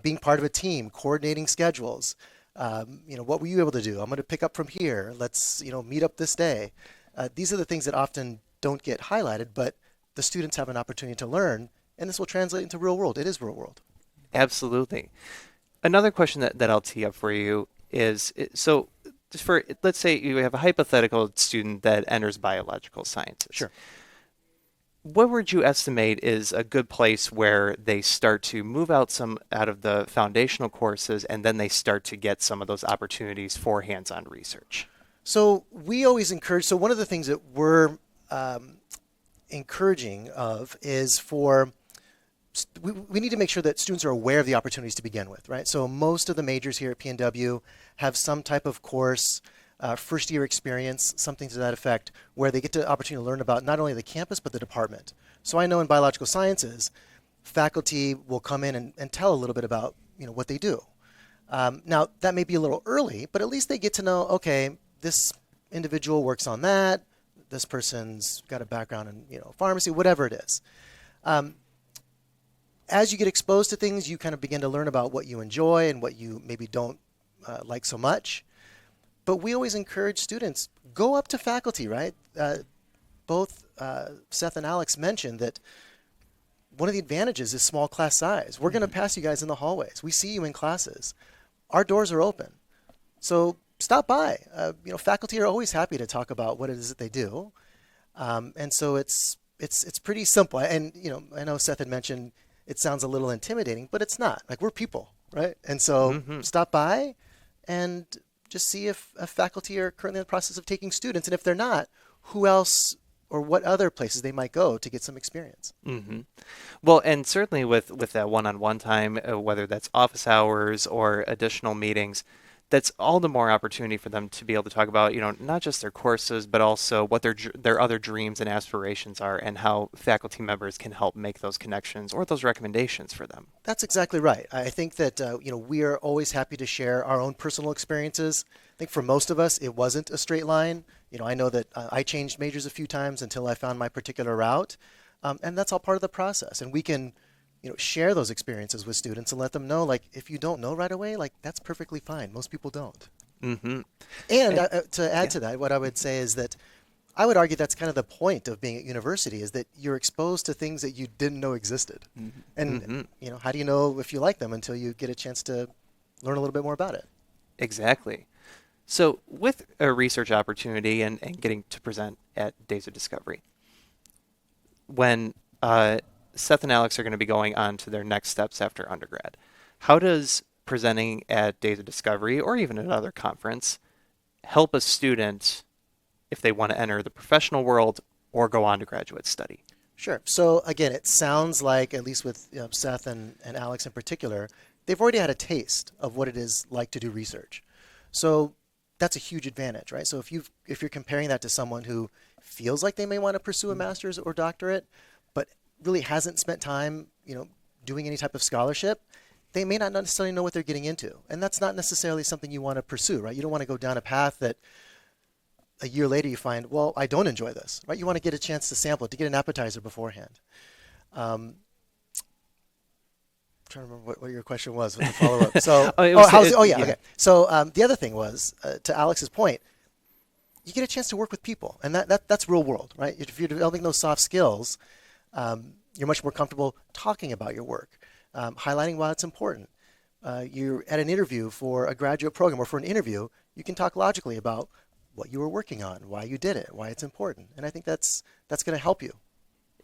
being part of a team, coordinating schedules. What were you able to do? I'm going to pick up from here. Let's, meet up this day. These are the things that often don't get highlighted, but the students have an opportunity to learn, and this will translate into real world. It is real world. Absolutely. Another question that I'll tee up for you is so just for, let's say you have a hypothetical student that enters biological sciences. Sure. What would you estimate is a good place where they start to move out of the foundational courses and then they start to get some of those opportunities for hands-on research? So we always encourage, so one of the things that we're encouraging of is we need to make sure that students are aware of the opportunities to begin with, right? So most of the majors here at PNW have some type of course, first year experience, something to that effect, where they get the opportunity to learn about not only the campus, but the department. So I know in biological sciences, faculty will come in and tell a little bit about, what they do. Now, that may be a little early, but at least they get to know, okay, this individual works on that, this person's got a background in, pharmacy, whatever it is. As you get exposed to things, you kind of begin to learn about what you enjoy and what you maybe don't like so much. But we always encourage students, go up to faculty, right? Both Seth and Alex mentioned that one of the advantages is small class size. We're going to pass you guys in the hallways. We see you in classes. Our doors are open. So stop by. Faculty are always happy to talk about what it is that they do. And so it's pretty simple. And, I know Seth had mentioned it sounds a little intimidating, but it's not. Like, we're people, right? And so stop by and just see if faculty are currently in the process of taking students. And if they're not, who else or what other places they might go to get some experience. Mm-hmm. Well, and certainly with that one-on-one time, whether that's office hours or additional meetings, that's all the more opportunity for them to be able to talk about, not just their courses, but also what their other dreams and aspirations are and how faculty members can help make those connections or those recommendations for them. That's exactly right. I think that, we are always happy to share our own personal experiences. I think for most of us, it wasn't a straight line. I know that I changed majors a few times until I found my particular route. And that's all part of the process. And we can share those experiences with students and let them know, like, if you don't know right away, like, that's perfectly fine. Most people don't. Mm-hmm. And to add to that, what I would say is that I would argue that's kind of the point of being at university, is that you're exposed to things that you didn't know existed. Mm-hmm. And, how do you know if you like them until you get a chance to learn a little bit more about it? Exactly. So with a research opportunity and getting to present at Days of Discovery, when Seth and Alex are going to be going on to their next steps after undergrad, how does presenting at Days of Discovery or even another conference help a student if they want to enter the professional world or go on to graduate study? Sure. So again, it sounds like, at least with Seth and Alex in particular, they've already had a taste of what it is like to do research. So that's a huge advantage, right? So if you're comparing that to someone who feels like they may want to pursue a master's or doctorate, but really hasn't spent time, doing any type of scholarship, they may not necessarily know what they're getting into. And that's not necessarily something you want to pursue, right? You don't want to go down a path that a year later you find, well, I don't enjoy this, right? You want to get a chance to sample it, to get an appetizer beforehand. I'm trying to remember what your question was with the follow-up. So, okay. So the other thing was, to Alex's point, you get a chance to work with people, and that's real world, right? If you're developing those soft skills, you're much more comfortable talking about your work, highlighting why it's important. You're at an interview for a graduate program or for an interview, you can talk logically about what you were working on, why you did it, why it's important. And I think that's going to help you.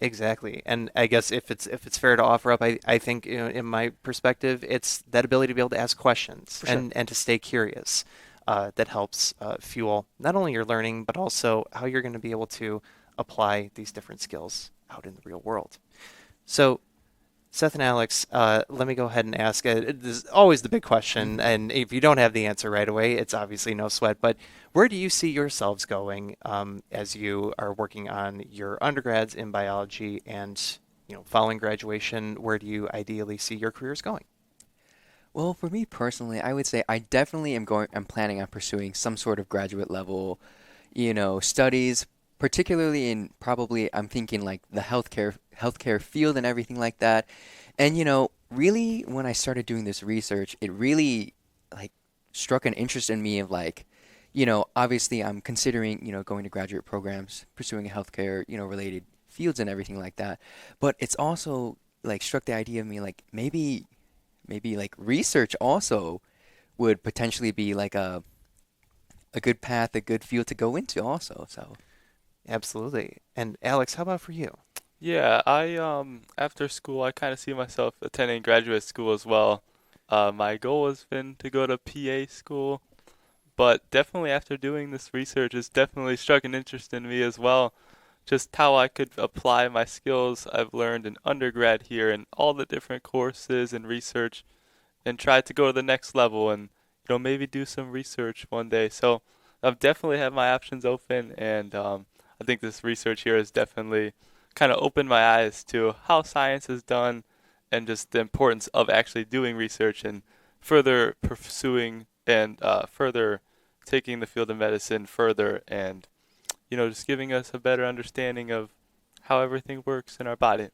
Exactly. And I guess if it's fair to offer up, I think, in my perspective, it's that ability to be able to ask questions and to stay curious that helps fuel not only your learning, but also how you're going to be able to apply these different skills out in the real world. So Seth and Alex, let me go ahead and ask. This is always the big question, and if you don't have the answer right away, it's obviously no sweat. But where do you see yourselves going as you are working on your undergrads in biology and, following graduation? Where do you ideally see your careers going? Well, for me personally, I would say I definitely I'm planning on pursuing some sort of graduate level, studies, particularly in probably I'm thinking like the healthcare field and everything like that. And really when I started doing this research, it really like struck an interest in me of like, obviously I'm considering, going to graduate programs, pursuing a healthcare, related fields and everything like that. But it's also like struck the idea of me like maybe like research also would potentially be like a a good path, a good field to go into also. So Absolutely. And Alex, how about for you? Yeah, I after school I kind of see myself attending graduate school as well. My goal has been to go to PA school, but definitely after doing this research, it's definitely struck an interest in me as well. Just how I could apply my skills I've learned in undergrad here and all the different courses and research and try to go to the next level and maybe do some research one day. So I've definitely had my options open, and I think this research here has definitely kind of opened my eyes to how science is done and just the importance of actually doing research and further pursuing and further taking the field of medicine further and just giving us a better understanding of how everything works in our body.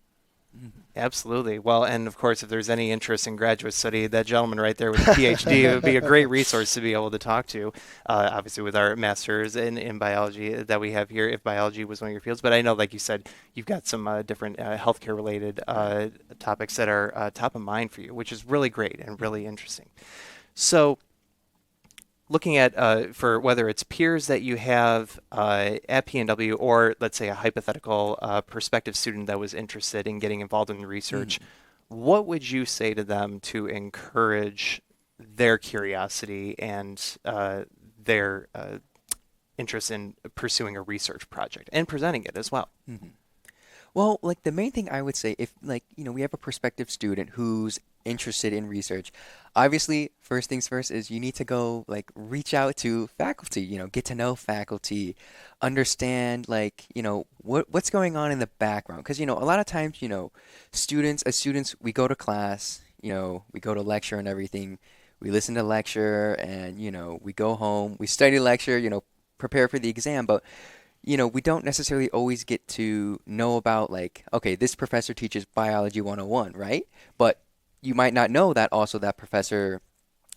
Absolutely. Well, and of course, if there's any interest in graduate study, that gentleman right there with the PhD, it would be a great resource to be able to talk to. Obviously, with our masters in biology that we have here, if biology was one of your fields. But I know, like you said, you've got some different healthcare related topics that are top of mind for you, which is really great and really interesting. So, looking at for whether it's peers that you have at PNW or let's say a hypothetical prospective student that was interested in getting involved in research, what would you say to them to encourage their curiosity and their interest in pursuing a research project and presenting it as well? well, like the main thing I would say, if like, we have a prospective student who's interested in research, obviously, first things first is you need to go like reach out to faculty, get to know faculty, understand like, what's going on in the background. Because, a lot of times, students, as students, we go to class, we go to lecture and everything. We listen to lecture and, we go home, we study lecture, prepare for the exam, but we don't necessarily always get to know about like, okay, this professor teaches biology 101, right? But you might not know that also that professor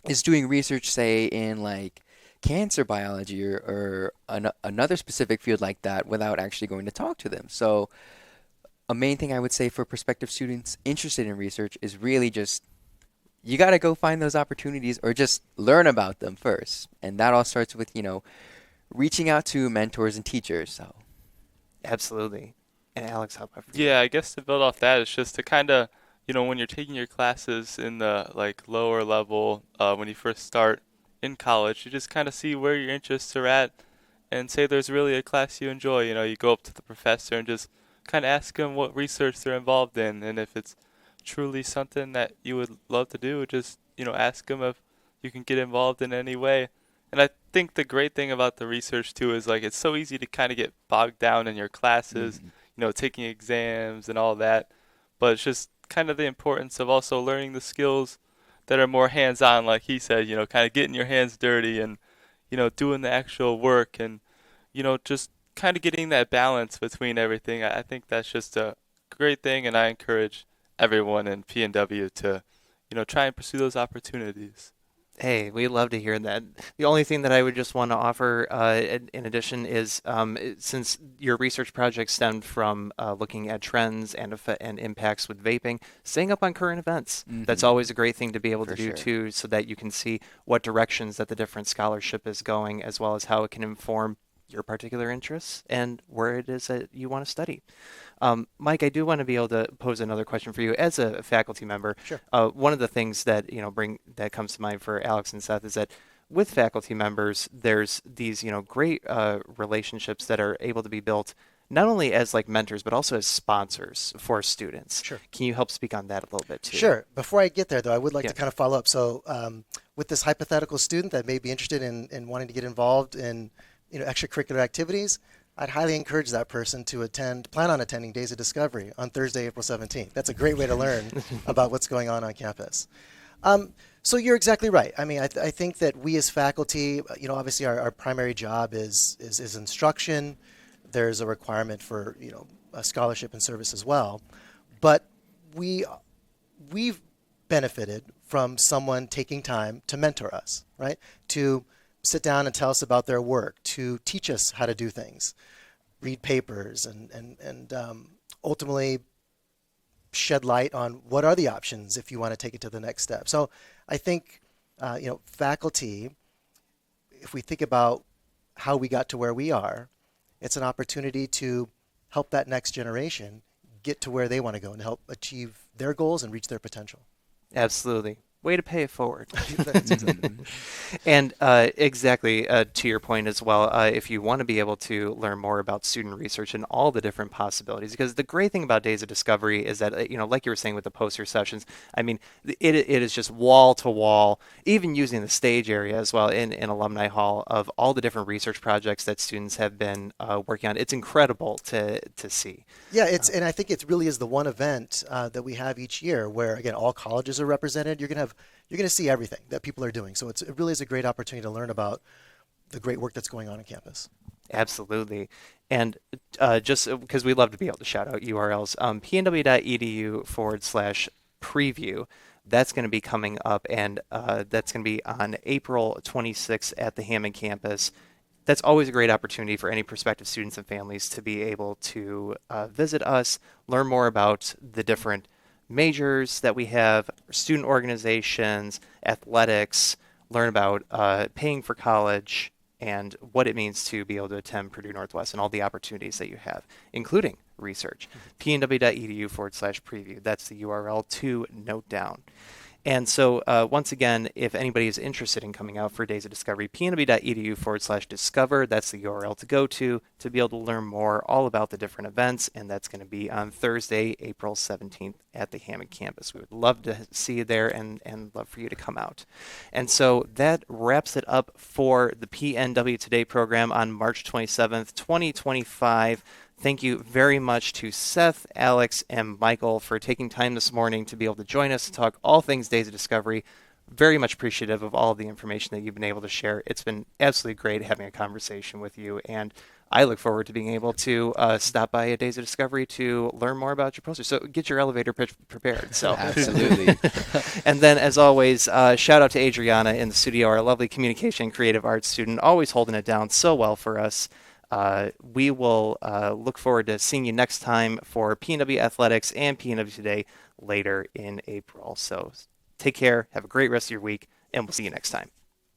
is doing research, say, in like cancer biology or another specific field like that without actually going to talk to them. So a main thing I would say for prospective students interested in research is really just you got to go find those opportunities or just learn about them first. And that all starts with, reaching out to mentors and teachers. So, Absolutely. And Alex, how about for you? Yeah, I guess to build off that, it's just to kind of, when you're taking your classes in the like lower level, when you first start in college, you just kind of see where your interests are at, and say there's really a class you enjoy. You go up to the professor and just kind of ask them what research they're involved in, and if it's truly something that you would love to do, just ask them if you can get involved in any way. And I think the great thing about the research too is like it's so easy to kind of get bogged down in your classes, taking exams and all that. But it's just kind of the importance of also learning the skills that are more hands-on, like he said, kind of getting your hands dirty and, doing the actual work and, just kind of getting that balance between everything. I think that's just a great thing, and I encourage everyone in PNW to, try and pursue those opportunities. Hey, we love to hear that. The only thing that I would just want to offer in addition is since your research project stemmed from looking at trends and impacts with vaping, staying up on current events. That's always a great thing to be able to For do sure. too, so that you can see what directions that the different scholarship is going, as well as how it can inform your particular interests and where it is that you want to study. Mike, I do want to be able to pose another question for you as a faculty member. Sure. One of the things that that comes to mind for Alex and Seth is that with faculty members, there's these great relationships that are able to be built not only as like mentors but also as sponsors for students. Sure. Can you help speak on that a little bit too? Sure. Before I get there, though, I would like Yeah. to kind of follow up. So, with this hypothetical student that may be interested in wanting to get involved in extracurricular activities, I'd highly encourage that person to plan on attending Days of Discovery on Thursday, April 17th. That's a great way to learn about what's going on campus. So you're exactly right. I mean, I think that we as faculty, obviously our primary job is instruction. There's a requirement for, a scholarship and service as well. But we've benefited from someone taking time to mentor us, right? To sit down and tell us about their work, to teach us how to do things, read papers, and ultimately shed light on what are the options if you want to take it to the next step. So I think, faculty, if we think about how we got to where we are. It's an opportunity to help that next generation get to where they want to go and help achieve their goals and reach their potential. Absolutely. Way to pay it forward. That's exactly. And exactly to your point as well, if you want to be able to learn more about student research and all the different possibilities, because the great thing about Days of Discovery is that, like you were saying with the poster sessions, I mean, it is just wall to wall, even using the stage area as well in Alumni Hall of all the different research projects that students have been working on. It's incredible to see. Yeah, and I think it really is the one event that we have each year where, again, all colleges are represented. You're going to see everything that people are doing. So it really is a great opportunity to learn about the great work that's going on campus. Absolutely. And just because we love to be able to shout out URLs, pnw.edu/preview. That's going to be coming up, and that's going to be on April 26th at the Hammond campus. That's always a great opportunity for any prospective students and families to be able to visit us, learn more about the different majors that we have, student organizations, athletics, learn about paying for college and what it means to be able to attend Purdue Northwest and all the opportunities that you have, including research. pnw.edu/preview. That's the URL to note down. And so, once again, if anybody is interested in coming out for Days of Discovery, pnw.edu/discover, that's the URL to go to be able to learn more all about the different events. And that's going to be on Thursday, April 17th at the Hammond campus. We would love to see you there and love for you to come out. And so that wraps it up for the PNW Today program on March 27th, 2025. Thank you very much to Seth, Alex, and Michael for taking time this morning to be able to join us to talk all things Days of Discovery. Very much appreciative of all of the information that you've been able to share. It's been absolutely great having a conversation with you, and I look forward to being able to stop by a Days of Discovery to learn more about your poster. So get your elevator pitch prepared. So Absolutely. And then, as always, shout out to Adriana in the studio, our lovely communication and creative arts student, always holding it down so well for us. We will look forward to seeing you next time for PNW Athletics and PNW Today later in April. So take care, have a great rest of your week, and we'll see you next time.